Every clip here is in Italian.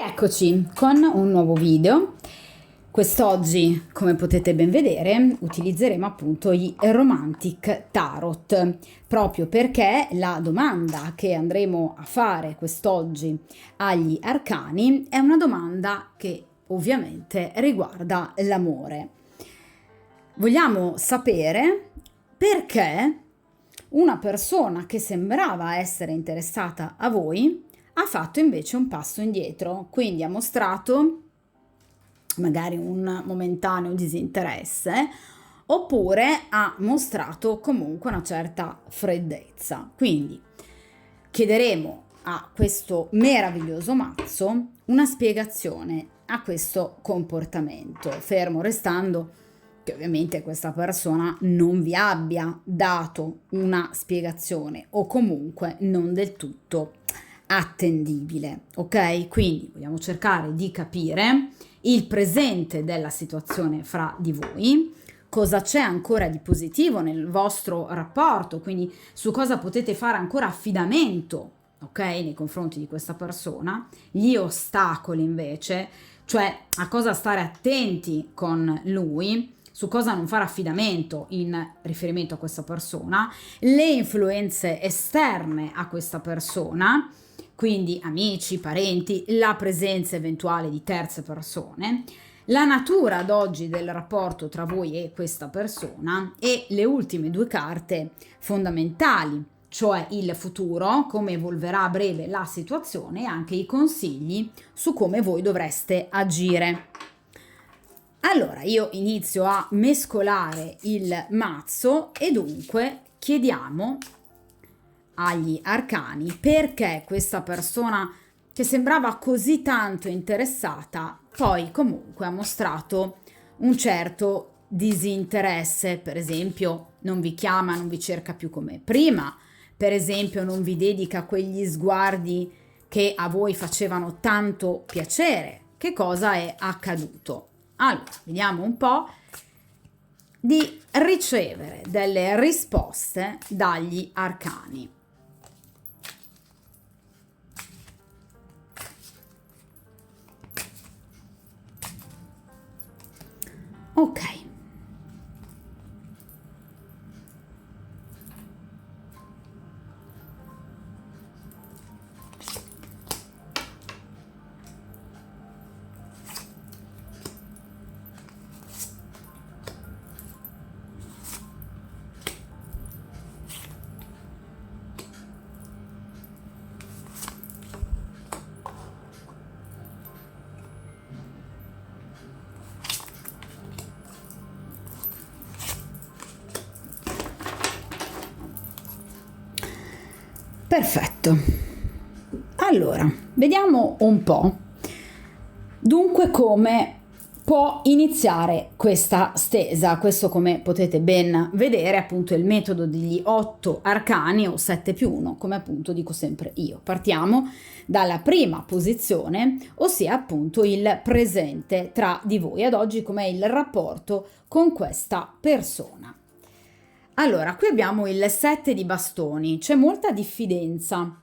Eccoci con un nuovo video. Quest'oggi, come potete ben vedere, utilizzeremo appunto i Romantic Tarot, proprio perché la domanda che andremo a fare quest'oggi agli arcani è una domanda che ovviamente riguarda l'amore. Vogliamo sapere perché una persona che sembrava essere interessata a voi ha fatto invece un passo indietro, quindi ha mostrato magari un momentaneo disinteresse, oppure ha mostrato comunque una certa freddezza. Quindi chiederemo a questo meraviglioso mazzo una spiegazione a questo comportamento, fermo restando che ovviamente questa persona non vi abbia dato una spiegazione o comunque non del tutto attendibile, ok? Quindi vogliamo cercare di capire il presente della situazione fra di voi, cosa c'è ancora di positivo nel vostro rapporto, quindi su cosa potete fare ancora affidamento, ok? Nei confronti di questa persona, gli ostacoli invece, cioè a cosa stare attenti con lui, su cosa non fare affidamento in riferimento a questa persona, le influenze esterne a questa persona, quindi amici, parenti, la presenza eventuale di terze persone, la natura ad oggi del rapporto tra voi e questa persona e le ultime due carte fondamentali, cioè il futuro, come evolverà a breve la situazione e anche i consigli su come voi dovreste agire. Allora, io inizio a mescolare il mazzo e dunque chiediamo agli arcani perché questa persona che sembrava così tanto interessata poi comunque ha mostrato un certo disinteresse. Per esempio non vi chiama, non vi cerca più come prima, per esempio non vi dedica quegli sguardi che a voi facevano tanto piacere. Che cosa è accaduto? Allora, vediamo un po' di ricevere delle risposte dagli arcani. Ok. Perfetto. Allora, vediamo un po'. Dunque come può iniziare questa stesa. Questo, come potete ben vedere, appunto è il metodo degli 8 arcani o 7 più 1, come appunto dico sempre io. Partiamo dalla prima posizione, ossia appunto il presente tra di voi ad oggi, com'è il rapporto con questa persona. Allora, qui abbiamo il 7 di bastoni, c'è molta diffidenza.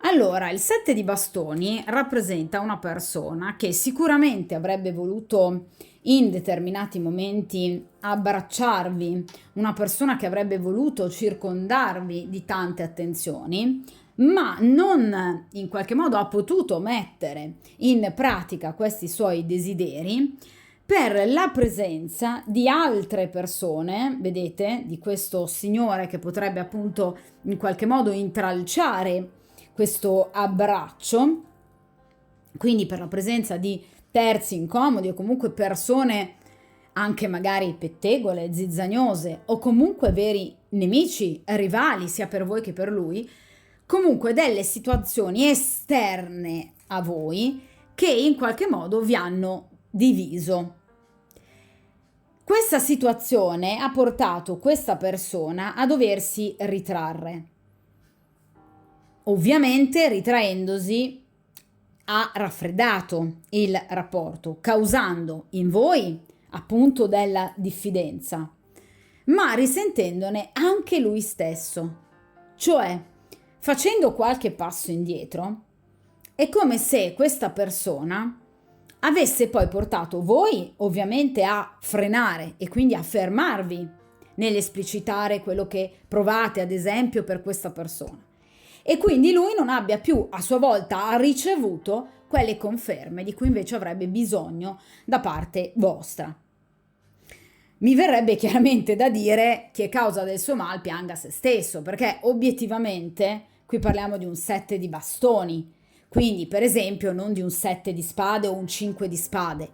Allora, il 7 di bastoni rappresenta una persona che sicuramente avrebbe voluto in determinati momenti abbracciarvi, una persona che avrebbe voluto circondarvi di tante attenzioni, ma non in qualche modo ha potuto mettere in pratica questi suoi desideri per la presenza di altre persone, vedete, di questo signore che potrebbe appunto in qualche modo intralciare questo abbraccio, quindi per la presenza di terzi incomodi o comunque persone anche magari pettegole, zizzagnose o comunque veri nemici, rivali sia per voi che per lui, comunque delle situazioni esterne a voi che in qualche modo vi hanno diviso. Questa situazione ha portato questa persona a doversi ritrarre. Ovviamente ritraendosi ha raffreddato il rapporto, causando in voi appunto della diffidenza, ma risentendone anche lui stesso, cioè facendo qualche passo indietro È come se questa persona avesse poi portato voi ovviamente a frenare e quindi a fermarvi nell'esplicitare quello che provate, ad esempio, per questa persona. E quindi lui non abbia più a sua volta ricevuto quelle conferme di cui invece avrebbe bisogno da parte vostra. Mi verrebbe chiaramente da dire chi è causa del suo mal pianga se stesso, perché obiettivamente qui parliamo di un 7 di bastoni, quindi per esempio non di un 7 di spade o un 5 di spade.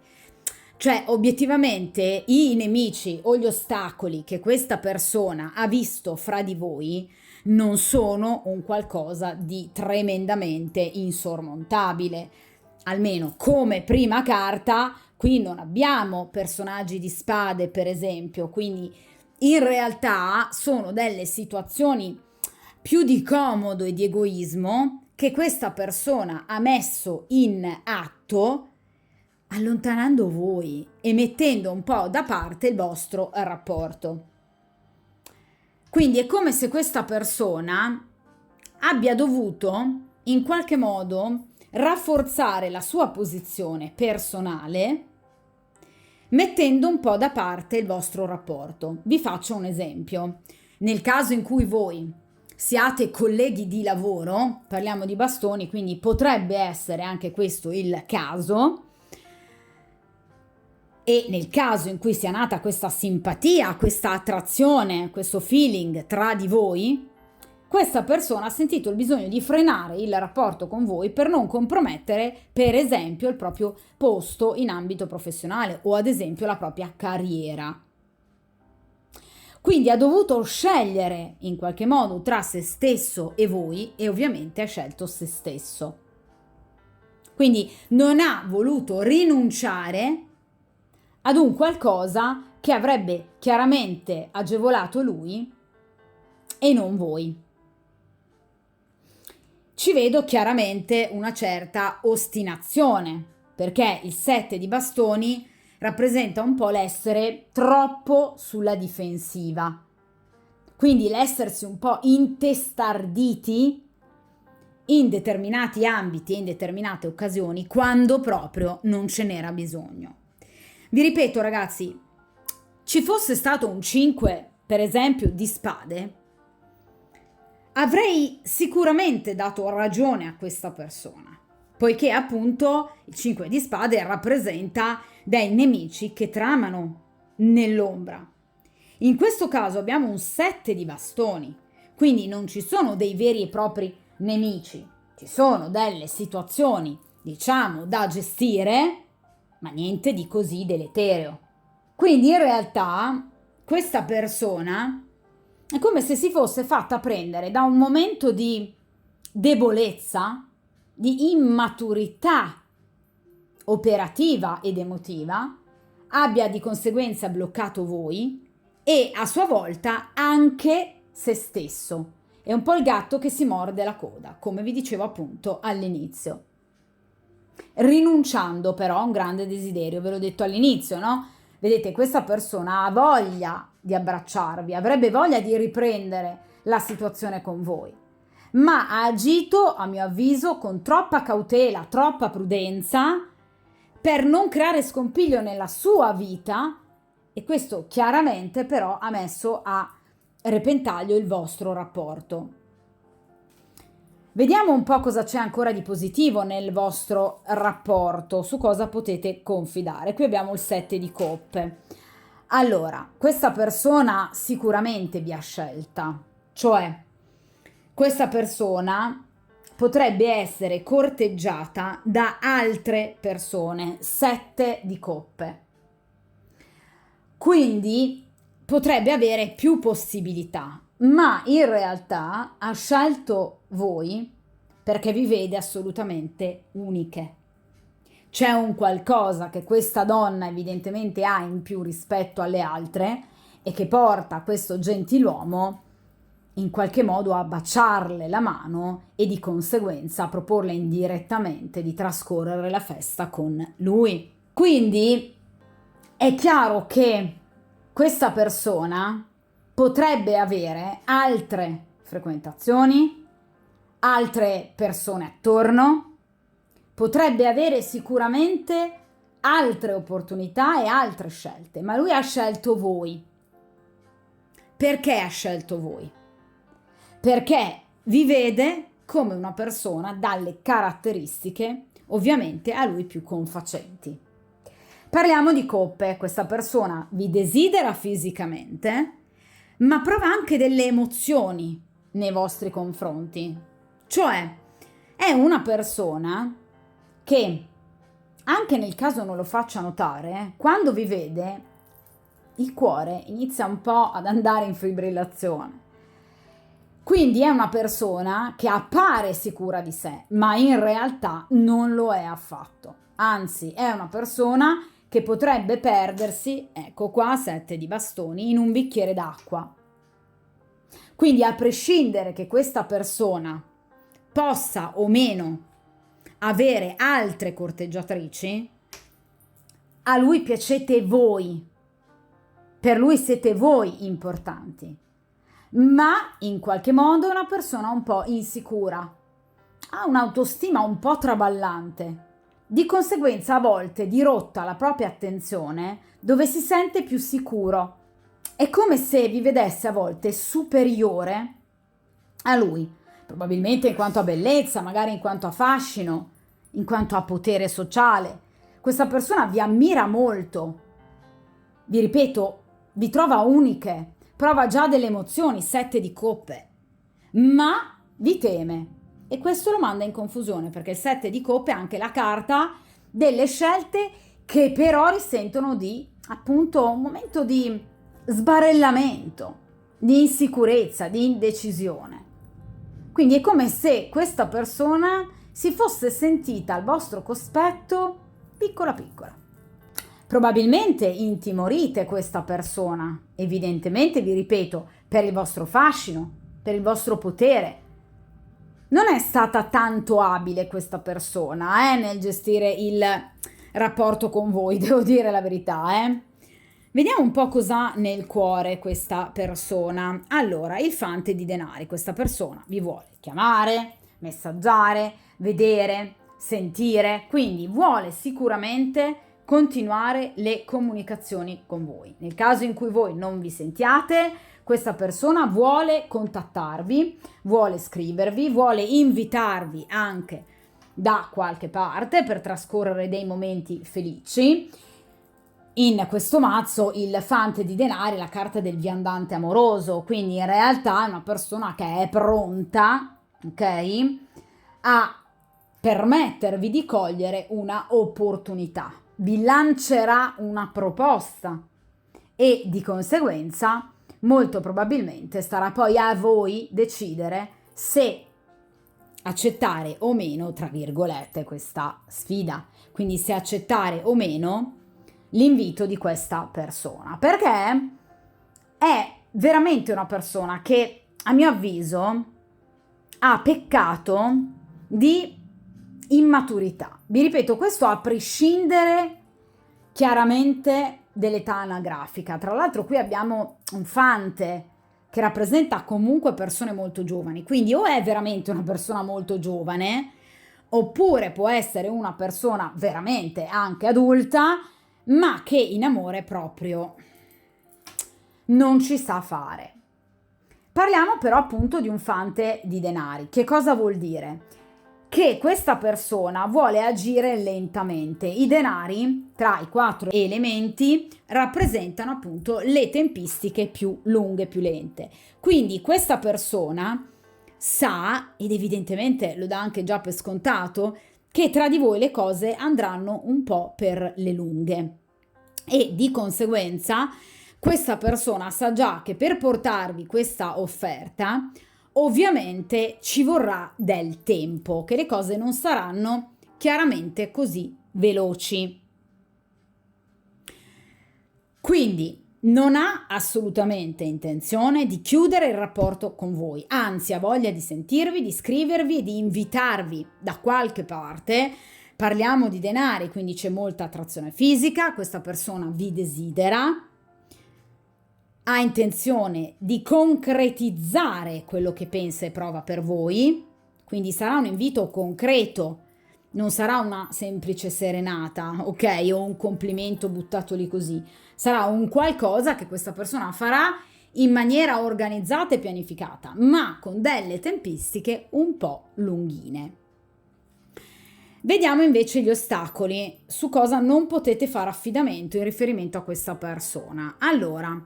Cioè obiettivamente i nemici o gli ostacoli che questa persona ha visto fra di voi non sono un qualcosa di tremendamente insormontabile. Almeno come prima carta, qui non abbiamo personaggi di spade, per esempio, quindi in realtà sono delle situazioni più di comodo e di egoismo che questa persona ha messo in atto allontanando voi e mettendo un po' da parte il vostro rapporto. Quindi è come se questa persona abbia dovuto in qualche modo rafforzare la sua posizione personale mettendo un po' da parte il vostro rapporto. Vi faccio un esempio. Nel caso in cui voi siate colleghi di lavoro, parliamo di bastoni, quindi potrebbe essere anche questo il caso, e nel caso in cui sia nata questa simpatia, questa attrazione, questo feeling tra di voi, questa persona ha sentito il bisogno di frenare il rapporto con voi per non compromettere, per esempio, il proprio posto in ambito professionale o ad esempio la propria carriera. Quindi ha dovuto scegliere in qualche modo tra se stesso e voi e ovviamente ha scelto se stesso. Quindi non ha voluto rinunciare ad un qualcosa che avrebbe chiaramente agevolato lui e non voi. Ci vedo chiaramente una certa ostinazione, perché il 7 di bastoni rappresenta un po' l'essere troppo sulla difensiva. Quindi l'essersi un po' intestarditi in determinati ambiti e in determinate occasioni quando proprio non ce n'era bisogno. Vi ripeto ragazzi, ci fosse stato un 5 per esempio di spade, avrei sicuramente dato ragione a questa persona, poiché appunto il 5 di spade rappresenta dei nemici che tramano nell'ombra. In questo caso abbiamo un 7 di bastoni, quindi non ci sono dei veri e propri nemici, ci sono delle situazioni, diciamo, da gestire, ma niente di così deleterio. Quindi in realtà questa persona è come se si fosse fatta prendere da un momento di debolezza, di immaturità operativa ed emotiva, abbia di conseguenza bloccato voi e a sua volta anche se stesso. È un po' il gatto che si morde la coda, come vi dicevo appunto all'inizio. Rinunciando però a un grande desiderio, ve l'ho detto all'inizio, no? Vedete, questa persona ha voglia di abbracciarvi, avrebbe voglia di riprendere la situazione con voi, ma ha agito, a mio avviso, con troppa cautela, troppa prudenza per non creare scompiglio nella sua vita e questo chiaramente però ha messo a repentaglio il vostro rapporto. Vediamo un po' cosa c'è ancora di positivo nel vostro rapporto, su cosa potete confidare. Qui abbiamo il 7 di coppe. Allora, questa persona sicuramente vi ha scelta, cioè questa persona potrebbe essere corteggiata da altre persone, 7 di coppe. Quindi potrebbe avere più possibilità, ma in realtà ha scelto voi perché vi vede assolutamente uniche. C'è un qualcosa che questa donna evidentemente ha in più rispetto alle altre e che porta questo gentiluomo in qualche modo a baciarle la mano e di conseguenza a proporle indirettamente di trascorrere la festa con lui. Quindi è chiaro che questa persona potrebbe avere altre frequentazioni, altre persone attorno, potrebbe avere sicuramente altre opportunità e altre scelte, ma lui ha scelto voi. Perché ha scelto voi? Perché vi vede come una persona dalle caratteristiche ovviamente a lui più confacenti. Parliamo di coppe, questa persona vi desidera fisicamente, ma prova anche delle emozioni nei vostri confronti. Cioè, è una persona che, anche nel caso non lo faccia notare, quando vi vede, il cuore inizia un po' ad andare in fibrillazione. Quindi è una persona che appare sicura di sé, ma in realtà non lo è affatto. Anzi, è una persona che potrebbe perdersi, ecco qua, 7 di bastoni, in un bicchiere d'acqua. Quindi, a prescindere che questa persona possa o meno avere altre corteggiatrici, a lui piacete voi, per lui siete voi importanti, ma in qualche modo è una persona un po' insicura, ha un'autostima un po' traballante, di conseguenza a volte dirotta la propria attenzione dove si sente più sicuro. È come se vi vedesse a volte superiore a lui, probabilmente in quanto a bellezza, magari in quanto a fascino, in quanto a potere sociale. Questa persona vi ammira molto, vi ripeto, vi trova uniche, prova già delle emozioni, 7 di coppe, ma vi teme. E questo lo manda in confusione, perché il 7 di coppe è anche la carta delle scelte che però risentono di, appunto, un momento di sbarellamento, di insicurezza, di indecisione. Quindi è come se questa persona si fosse sentita al vostro cospetto piccola piccola. Probabilmente intimorite questa persona, evidentemente, vi ripeto, per il vostro fascino, per il vostro potere. Non è stata tanto abile questa persona nel gestire il rapporto con voi, devo dire la verità. Vediamo un po' cosa ha nel cuore questa persona. Allora, il fante di denari, questa persona vi vuole chiamare, messaggiare, vedere, sentire, quindi vuole sicuramente continuare le comunicazioni con voi. Nel caso in cui voi non vi sentiate, questa persona vuole contattarvi, vuole scrivervi, vuole invitarvi anche da qualche parte per trascorrere dei momenti felici. In questo mazzo il fante di denari è la carta del viandante amoroso, quindi in realtà è una persona che è pronta, ok, a permettervi di cogliere una opportunità. Vi lancerà una proposta e di conseguenza molto probabilmente starà poi a voi decidere se accettare o meno, tra virgolette, questa sfida. Quindi se accettare o meno l'invito di questa persona, perché è veramente una persona che, a mio avviso, ha peccato di immaturità. Vi ripeto, questo a prescindere chiaramente dell'età anagrafica. Tra l'altro qui abbiamo un fante che rappresenta comunque persone molto giovani, quindi o è veramente una persona molto giovane, oppure può essere una persona veramente anche adulta, ma che in amore proprio non ci sa fare. Parliamo però appunto di un fante di denari. Che cosa vuol dire? Che questa persona vuole agire lentamente. I denari, tra i 4 elementi, rappresentano appunto le tempistiche più lunghe, più lente. Quindi questa persona sa, ed evidentemente lo dà anche già per scontato, che tra di voi le cose andranno un po' per le lunghe. E di conseguenza questa persona sa già che per portarvi questa offerta ovviamente ci vorrà del tempo, che le cose non saranno chiaramente così veloci. Quindi non ha assolutamente intenzione di chiudere il rapporto con voi, anzi ha voglia di sentirvi, di scrivervi e di invitarvi da qualche parte. Parliamo di denari, quindi c'è molta attrazione fisica, questa persona vi desidera, ha intenzione di concretizzare quello che pensa e prova per voi, quindi sarà un invito concreto non sarà una semplice serenata, ok? O un complimento buttato lì così. Sarà un qualcosa che questa persona farà in maniera organizzata e pianificata, ma con delle tempistiche un po' lunghine. Vediamo invece gli ostacoli, su cosa non potete fare affidamento in riferimento a questa persona. Allora,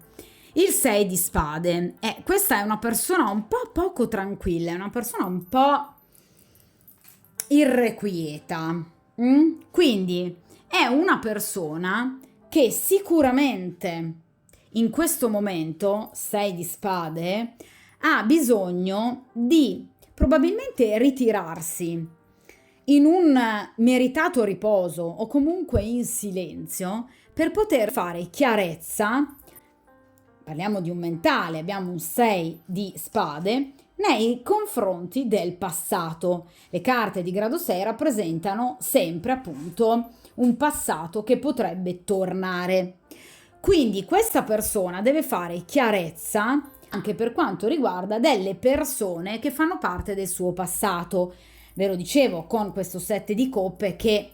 il 6 di spade. Questa è una persona un po' poco tranquilla, è una persona un po' irrequieta. Quindi è una persona che sicuramente in questo momento, 6 di spade, ha bisogno di probabilmente ritirarsi in un meritato riposo o comunque in silenzio per poter fare chiarezza. Parliamo di un mentale, abbiamo un 6 di spade nei confronti del passato. Le carte di grado 6 rappresentano sempre appunto un passato che potrebbe tornare. Quindi questa persona deve fare chiarezza anche per quanto riguarda delle persone che fanno parte del suo passato. Ve lo dicevo con questo 7 di coppe che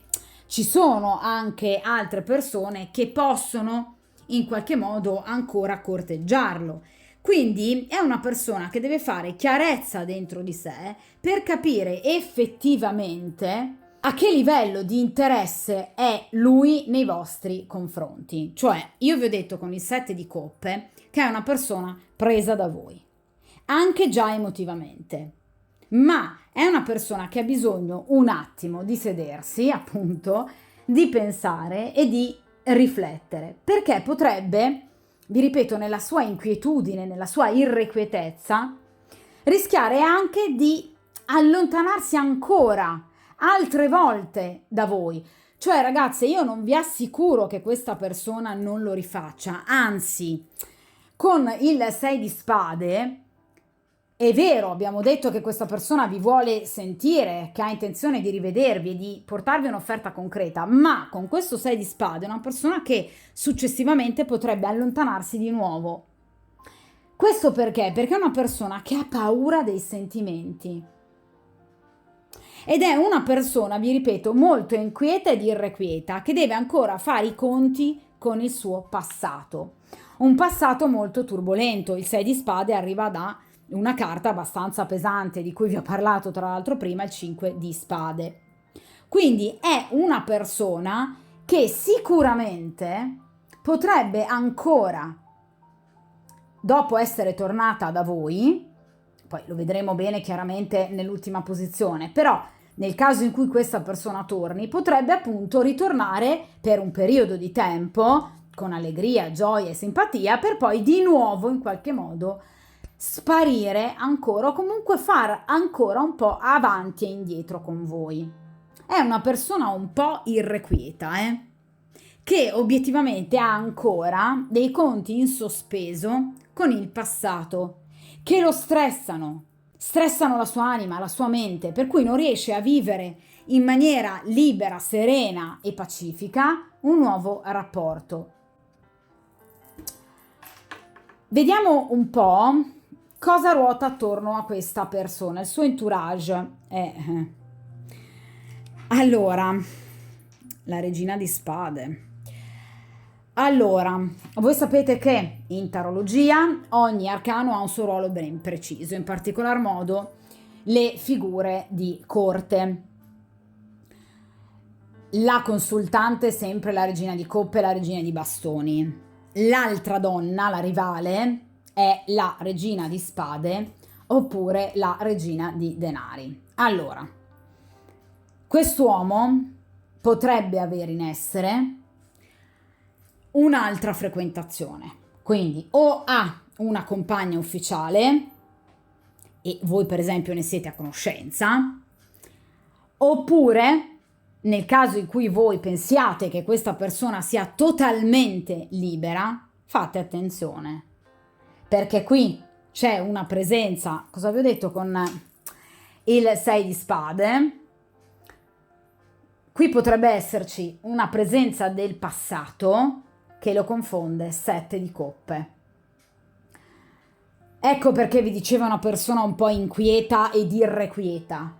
ci sono anche altre persone che possono in qualche modo ancora corteggiarlo. Quindi è una persona che deve fare chiarezza dentro di sé per capire effettivamente a che livello di interesse è lui nei vostri confronti. Cioè, io vi ho detto con il 7 di coppe che è una persona presa da voi, anche già emotivamente, ma è una persona che ha bisogno un attimo di sedersi, appunto, di pensare e di riflettere, perché potrebbe, vi ripeto, nella sua inquietudine, nella sua irrequietezza, rischiare anche di allontanarsi ancora altre volte da voi. Cioè, ragazze, io non vi assicuro che questa persona non lo rifaccia, anzi, con il 6 di spade, è vero, abbiamo detto che questa persona vi vuole sentire, che ha intenzione di rivedervi e di portarvi un'offerta concreta, ma con questo 6 di spade è una persona che successivamente potrebbe allontanarsi di nuovo. Questo perché? Perché è una persona che ha paura dei sentimenti. Ed è una persona, vi ripeto, molto inquieta ed irrequieta, che deve ancora fare i conti con il suo passato. Un passato molto turbolento. Il 6 di spade arriva da una carta abbastanza pesante, di cui vi ho parlato tra l'altro prima, il 5 di spade. Quindi è una persona che sicuramente potrebbe ancora, dopo essere tornata da voi, poi lo vedremo bene chiaramente nell'ultima posizione, però nel caso in cui questa persona torni, potrebbe appunto ritornare per un periodo di tempo con allegria, gioia e simpatia, per poi di nuovo in qualche modo sparire ancora o comunque far ancora un po' avanti e indietro con voi. È una persona un po' irrequieta, che obiettivamente ha ancora dei conti in sospeso con il passato, che lo stressano la sua anima, la sua mente, per cui non riesce a vivere in maniera libera, serena e pacifica un nuovo rapporto. Vediamo un po' cosa ruota attorno a questa persona, il suo entourage. Allora, la regina di spade. Allora, voi sapete che in tarologia ogni arcano ha un suo ruolo ben preciso, in particolar modo le figure di corte. La consultante è sempre la regina di coppe e la regina di bastoni. L'altra donna, la rivale, è la regina di spade oppure la regina di denari. Allora, quest'uomo potrebbe avere in essere un'altra frequentazione, quindi o ha una compagna ufficiale e voi per esempio ne siete a conoscenza, oppure nel caso in cui voi pensiate che questa persona sia totalmente libera, fate attenzione, perché qui c'è una presenza, cosa vi ho detto con il 6 di spade? Qui potrebbe esserci una presenza del passato che lo confonde 7 di coppe. Ecco perché vi dicevo una persona un po' inquieta ed irrequieta.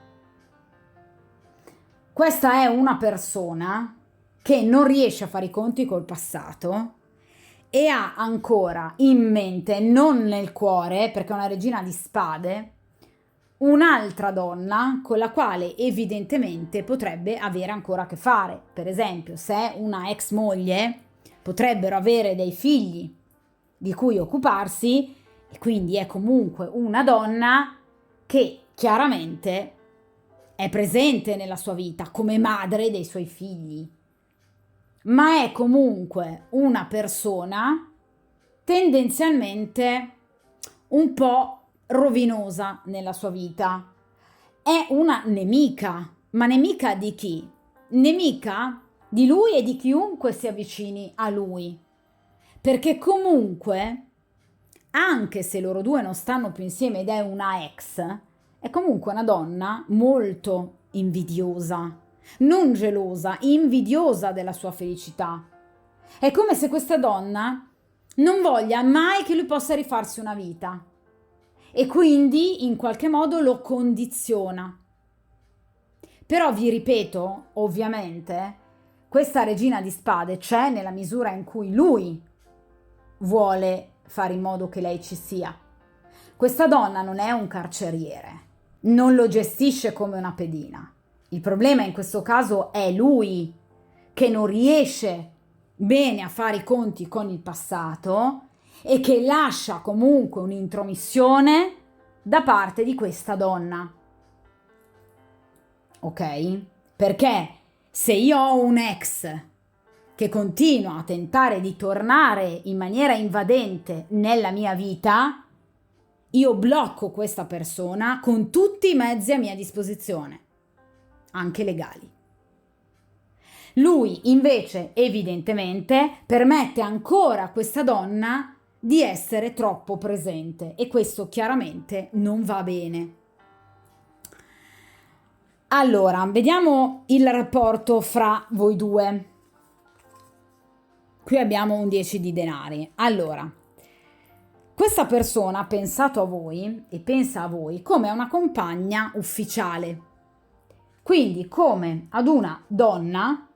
Questa è una persona che non riesce a fare i conti col passato e ha ancora in mente, non nel cuore, perché è una regina di spade, un'altra donna con la quale evidentemente potrebbe avere ancora a che fare. Per esempio, se è una ex moglie, potrebbero avere dei figli di cui occuparsi e quindi è comunque una donna che chiaramente è presente nella sua vita come madre dei suoi figli, ma è comunque una persona tendenzialmente un po' rovinosa nella sua vita. È una nemica, ma nemica di chi? Nemica di lui e di chiunque si avvicini a lui. Perché comunque, anche se loro due non stanno più insieme ed è una ex, è comunque una donna molto invidiosa, non gelosa, invidiosa della sua felicità. È come se questa donna non voglia mai che lui possa rifarsi una vita e quindi in qualche modo lo condiziona. Però vi ripeto, ovviamente, questa regina di spade c'è nella misura in cui lui vuole fare in modo che lei ci sia. Questa donna non è un carceriere, non lo gestisce come una pedina. Il problema in questo caso è lui che non riesce bene a fare i conti con il passato e che lascia comunque un'intromissione da parte di questa donna. Ok? Perché se io ho un ex che continua a tentare di tornare in maniera invadente nella mia vita, io blocco questa persona con tutti i mezzi a mia disposizione, anche legali. Lui invece evidentemente permette ancora a questa donna di essere troppo presente e questo chiaramente non va bene. Allora, vediamo il rapporto fra voi due. Qui abbiamo un 10 di denari. Allora, questa persona ha pensato a voi e pensa a voi come a una compagna ufficiale, quindi come ad una donna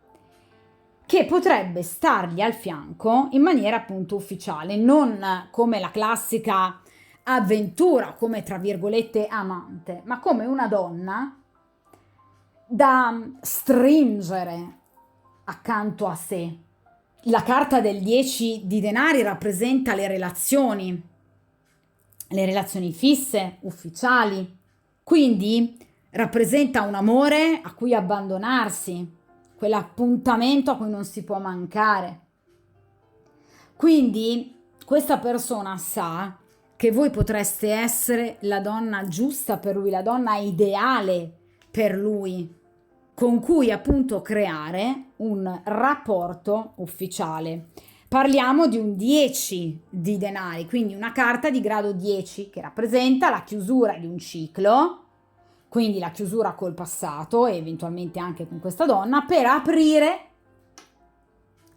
che potrebbe stargli al fianco in maniera appunto ufficiale, non come la classica avventura, come tra virgolette amante, ma come una donna da stringere accanto a sé. La carta del 10 di denari rappresenta le relazioni fisse, ufficiali, quindi rappresenta un amore a cui abbandonarsi, quell'appuntamento a cui non si può mancare. Quindi questa persona sa che voi potreste essere la donna giusta per lui, la donna ideale per lui, con cui appunto creare un rapporto ufficiale. Parliamo di un 10 di denari, quindi una carta di grado 10 che rappresenta la chiusura di un ciclo, quindi la chiusura col passato e eventualmente anche con questa donna, per aprire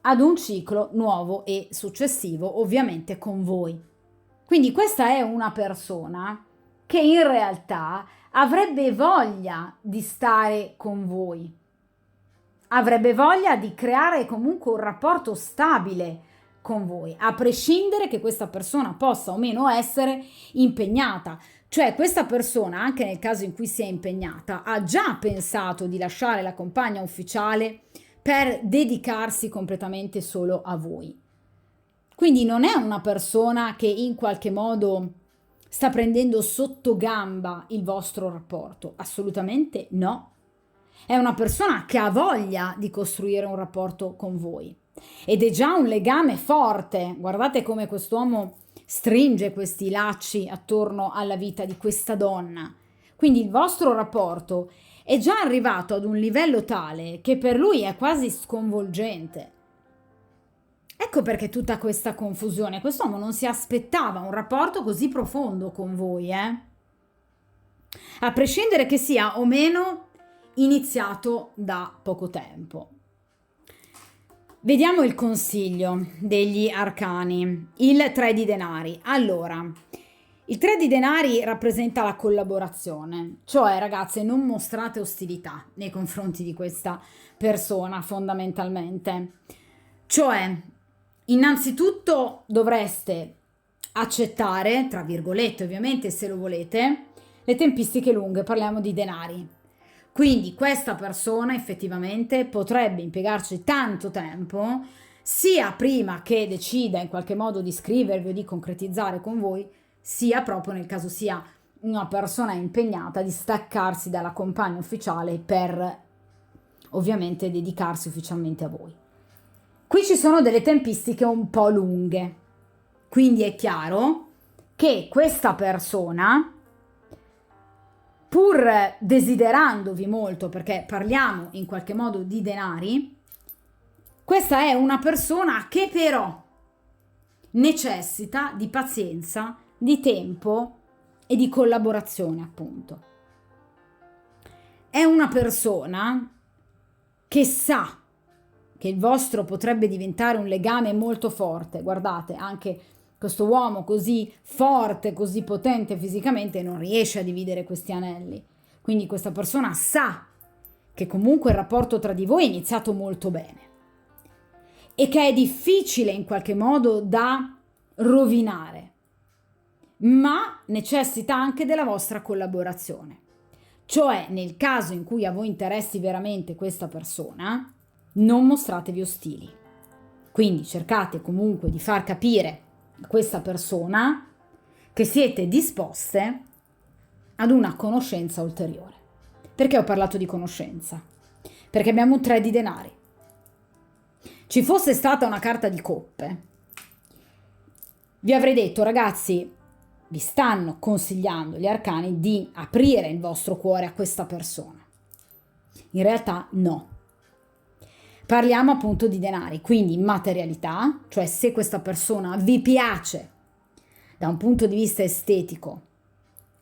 ad un ciclo nuovo e successivo, ovviamente con voi. Quindi questa è una persona che in realtà avrebbe voglia di stare con voi, avrebbe voglia di creare comunque un rapporto stabile con voi, a prescindere che questa persona possa o meno essere impegnata. Cioè questa persona, anche nel caso in cui sia impegnata, ha già pensato di lasciare la compagna ufficiale per dedicarsi completamente solo a voi. Quindi non è una persona che in qualche modo sta prendendo sotto gamba il vostro rapporto, assolutamente no. È una persona che ha voglia di costruire un rapporto con voi ed è già un legame forte. Guardate come quest'uomo stringe questi lacci attorno alla vita di questa donna. Quindi il vostro rapporto è già arrivato ad un livello tale che per lui è quasi sconvolgente. Ecco perché tutta questa confusione. Quest'uomo non si aspettava un rapporto così profondo con voi, a prescindere che sia o meno iniziato da poco tempo. Vediamo il consiglio degli arcani, il 3 di denari. Allora, Il 3 di denari rappresenta la collaborazione, cioè ragazze non mostrate ostilità nei confronti di questa persona fondamentalmente. Cioè, innanzitutto dovreste accettare, tra virgolette ovviamente se lo volete, le tempistiche lunghe, parliamo di denari. Quindi questa persona effettivamente potrebbe impiegarci tanto tempo, sia prima che decida in qualche modo di scrivervi o di concretizzare con voi, sia proprio nel caso sia una persona impegnata di staccarsi dalla compagna ufficiale per ovviamente dedicarsi ufficialmente a voi. Qui ci sono delle tempistiche un po' lunghe, quindi è chiaro che questa persona, pur desiderandovi molto, perché parliamo in qualche modo di denari, questa è una persona che però necessita di pazienza, di tempo e di collaborazione, appunto. È una persona che sa che il vostro potrebbe diventare un legame molto forte. Guardate, anche questo uomo così forte, così potente fisicamente non riesce a dividere questi anelli. Quindi questa persona sa che comunque il rapporto tra di voi è iniziato molto bene e che è difficile in qualche modo da rovinare, ma necessita anche della vostra collaborazione. Cioè, nel caso in cui a voi interessi veramente questa persona, non mostratevi ostili. Quindi cercate comunque di far capire a questa persona che siete disposte ad una conoscenza ulteriore. Perché ho parlato di conoscenza? Perché abbiamo un 3 di denari. Ci fosse stata una carta di coppe, vi avrei detto, ragazzi, vi stanno consigliando gli arcani di aprire il vostro cuore a questa persona. In realtà no. Parliamo appunto di denari, quindi materialità, cioè se questa persona vi piace da un punto di vista estetico,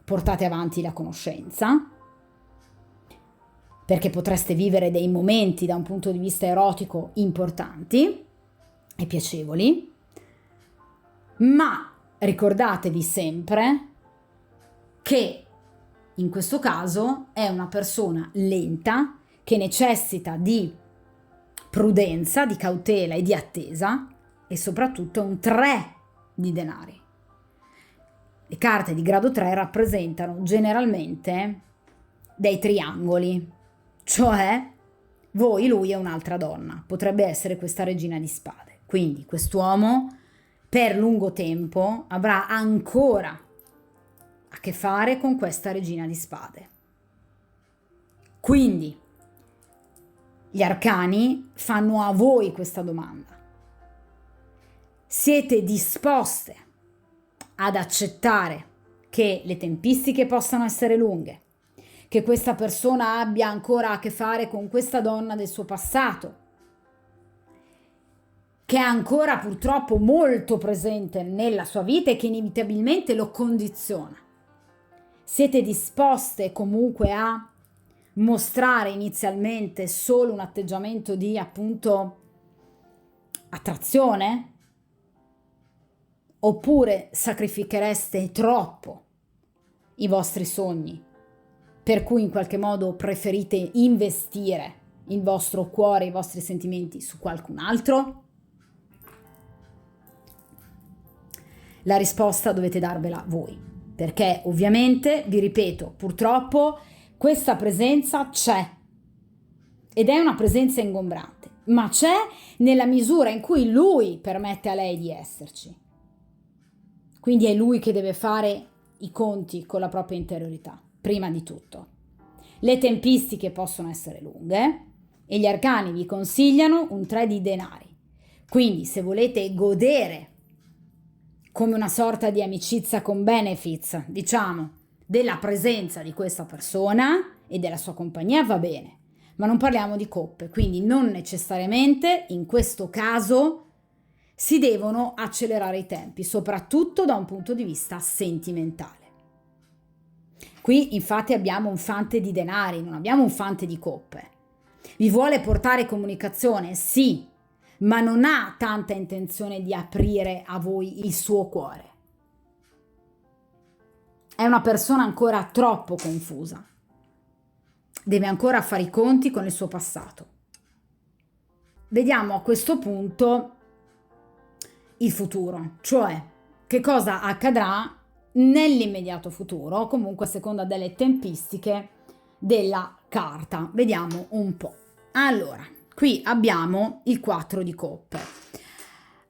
portate avanti la conoscenza, perché potreste vivere dei momenti da un punto di vista erotico importanti e piacevoli, ma ricordatevi sempre che in questo caso è una persona lenta che necessita di prudenza, di cautela e di attesa e soprattutto un 3 di denari. Le carte di grado 3 rappresentano generalmente dei triangoli, cioè voi, lui e un'altra donna. Potrebbe essere questa regina di spade. Quindi quest'uomo per lungo tempo avrà ancora a che fare con questa regina di spade. Quindi gli arcani fanno a voi questa domanda. Siete disposte ad accettare che le tempistiche possano essere lunghe, che questa persona abbia ancora a che fare con questa donna del suo passato, che è ancora purtroppo molto presente nella sua vita e che inevitabilmente lo condiziona? Siete disposte comunque a mostrare inizialmente solo un atteggiamento di appunto attrazione? Oppure sacrifichereste troppo i vostri sogni, per cui in qualche modo preferite investire il vostro cuore, i vostri sentimenti su qualcun altro? La risposta dovete darvela voi, perché ovviamente, vi ripeto, purtroppo questa presenza c'è ed è una presenza ingombrante, ma c'è nella misura in cui lui permette a lei di esserci. Quindi è lui che deve fare i conti con la propria interiorità, prima di tutto. Le tempistiche possono essere lunghe e gli arcani vi consigliano un 3 di denari. Quindi se volete godere come una sorta di amicizia con benefits, diciamo, della presenza di questa persona e della sua compagnia, va bene, ma non parliamo di coppe, quindi non necessariamente in questo caso si devono accelerare i tempi, soprattutto da un punto di vista sentimentale. Qui infatti abbiamo un fante di denari, non abbiamo un fante di coppe. Vi vuole portare comunicazione? Sì, ma non ha tanta intenzione di aprire a voi il suo cuore. è una persona ancora troppo confusa, deve ancora fare i conti con il suo passato. Vediamo a questo punto il futuro, cioè che cosa accadrà nell'immediato futuro, o comunque a seconda delle tempistiche della carta. Vediamo un po'. Allora, qui abbiamo il 4 di coppe.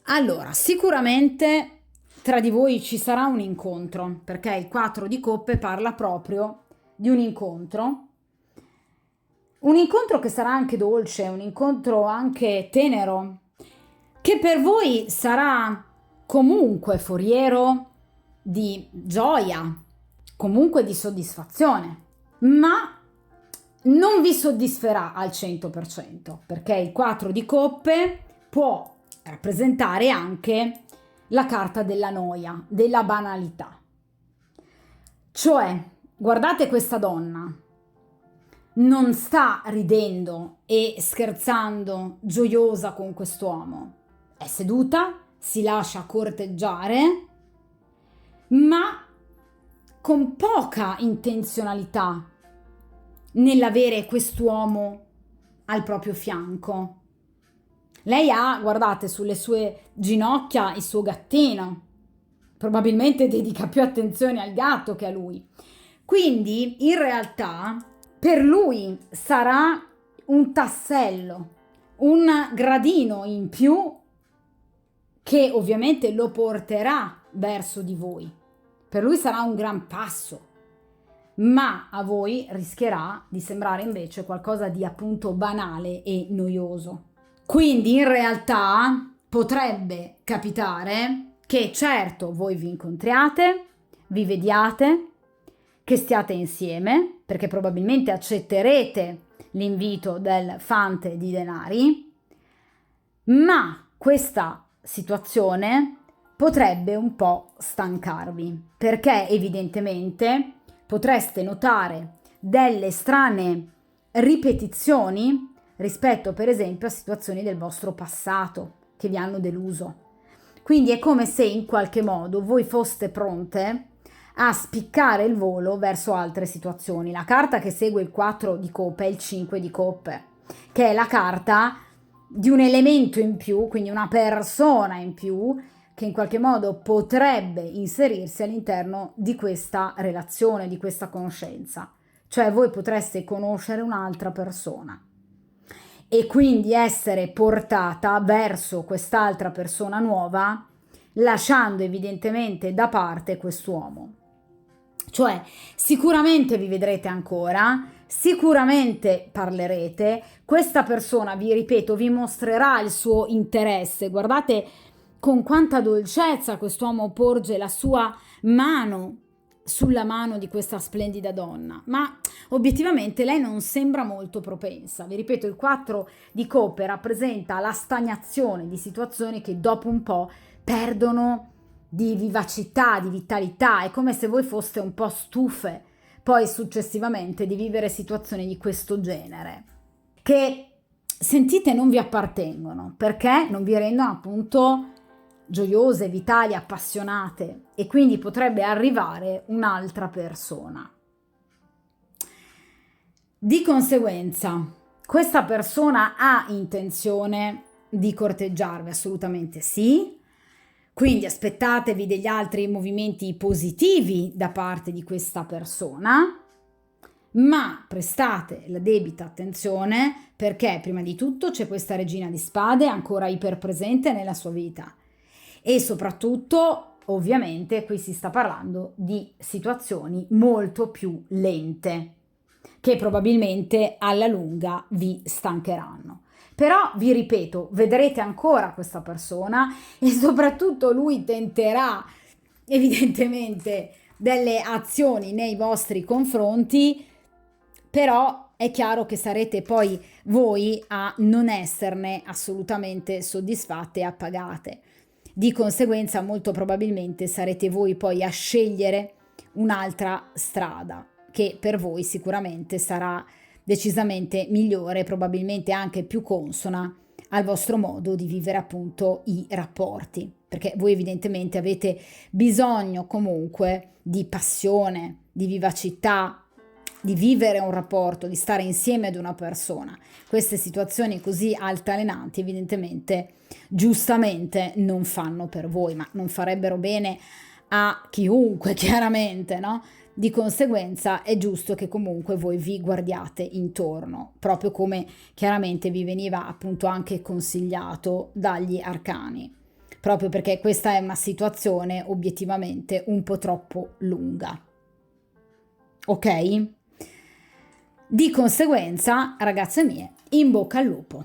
Allora, sicuramente tra di voi ci sarà un incontro, perché il 4 di coppe parla proprio di un incontro che sarà anche dolce, un incontro anche tenero, che per voi sarà comunque foriero di gioia, comunque di soddisfazione, ma non vi soddisferà al 100%, perché il 4 di coppe può rappresentare anche la carta della noia, della banalità. Cioè, guardate questa donna, non sta ridendo e scherzando, gioiosa con quest'uomo. È seduta, si lascia corteggiare, ma con poca intenzionalità nell'avere quest'uomo al proprio fianco. Lei ha, guardate, sulle sue ginocchia il suo gattino. Probabilmente dedica più attenzione al gatto che a lui. Quindi, in realtà, per lui sarà un tassello, un gradino in più che ovviamente lo porterà verso di voi. Per lui sarà un gran passo, ma a voi rischierà di sembrare invece qualcosa di appunto banale e noioso. Quindi in realtà potrebbe capitare che certo voi vi incontriate, vi vediate, che stiate insieme, perché probabilmente accetterete l'invito del fante di denari, ma questa situazione potrebbe un po' stancarvi, perché evidentemente potreste notare delle strane ripetizioni rispetto per esempio a situazioni del vostro passato che vi hanno deluso. Quindi è come se in qualche modo voi foste pronte a spiccare il volo verso altre situazioni. La carta che segue il 4 di coppe è il 5 di coppe, che è la carta di un elemento in più, quindi una persona in più che in qualche modo potrebbe inserirsi all'interno di questa relazione, di questa conoscenza. Cioè voi potreste conoscere un'altra persona e quindi essere portata verso quest'altra persona nuova, lasciando evidentemente da parte quest'uomo. Cioè sicuramente vi vedrete ancora, sicuramente parlerete, questa persona, vi ripeto, vi mostrerà il suo interesse. Guardate con quanta dolcezza quest'uomo porge la sua mano sulla mano di questa splendida donna, ma obiettivamente lei non sembra molto propensa. Vi ripeto, il 4 di coppe rappresenta la stagnazione di situazioni che dopo un po' perdono di vivacità, di vitalità. È come se voi foste un po' stufe poi successivamente di vivere situazioni di questo genere, che sentite non vi appartengono, perché non vi rendono appunto gioiose, vitali, appassionate, e quindi potrebbe arrivare un'altra persona. Di conseguenza, questa persona ha intenzione di corteggiarvi? Assolutamente sì. Quindi aspettatevi degli altri movimenti positivi da parte di questa persona, ma prestate la debita attenzione perché prima di tutto c'è questa regina di spade ancora iperpresente nella sua vita e soprattutto ovviamente qui si sta parlando di situazioni molto più lente che probabilmente alla lunga vi stancheranno. Però vi ripeto, vedrete ancora questa persona e soprattutto lui tenterà evidentemente delle azioni nei vostri confronti, però è chiaro che sarete poi voi a non esserne assolutamente soddisfatte e appagate. Di conseguenza molto probabilmente sarete voi poi a scegliere un'altra strada che per voi sicuramente sarà decisamente migliore, probabilmente anche più consona al vostro modo di vivere appunto i rapporti, perché voi evidentemente avete bisogno comunque di passione, di vivacità, di vivere un rapporto, di stare insieme ad una persona. Queste situazioni così altalenanti evidentemente, giustamente, non fanno per voi, ma non farebbero bene a chiunque, chiaramente, no? Di conseguenza è giusto che comunque voi vi guardiate intorno, proprio come chiaramente vi veniva appunto anche consigliato dagli arcani, proprio perché questa è una situazione obiettivamente un po' troppo lunga. Ok? Di conseguenza, ragazze mie, in bocca al lupo.